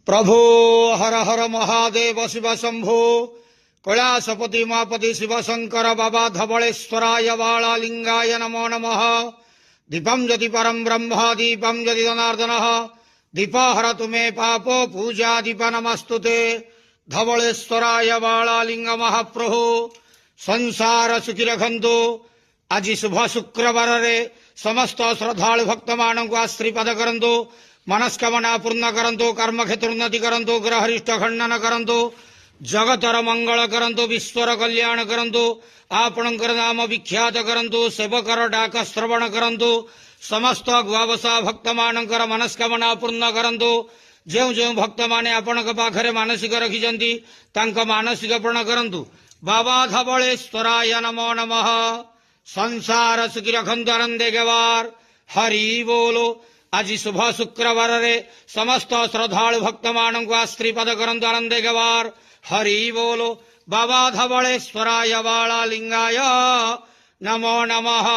प्रभो हर हर महादेव शिव शंभो कैलासपति मापति शिव शंकर बाबा धवलेश्वराय बालालिंगाय नमो नमः। दीपं ज्योति परम ब्रह्म दीपं ज्योति जनार्दन दीपहर तुम्हें पापो पूजा दीप नमस्तुते। धवलेश्वराय बालालिंग महाप्रभु संसार सुखी रखंतु। आज शुभ शुक्रवार समस्त श्रद्धालु भक्त मान को आशीर्वाद करंतु। मनस्कामना पूर्ण करंतु। कर्म क्षेत्र उन्नति करंतु। ग्रहरिष्ट खंडन करंतु। जगतर मंगल करंतु। विश्वर कल्याण करंतु। आपणकर नाम विख्यात करंतु। सेवकर डाक श्रवण करंतु। समस्त गुआवसा भक्त मानकर मनस्कामना पूर्ण करंतु। जो जो भक्त माने आपणक पाखरे मानसिक रखिजंती तांक मानसिक पूर्ण करंतु। बाबा धवलेश्वराय नमो नमः। संसार सुखी रखंतु आनंदे गवार। हरि बोलो। आज शुभ शुक्रवार समस्त श्रद्धालु भक्त मान को आशीर्वाद करंतु आनंदे गवार। हरि बोलो। बाबा धवलेश्वराय बालालिंगाय नमो नमः।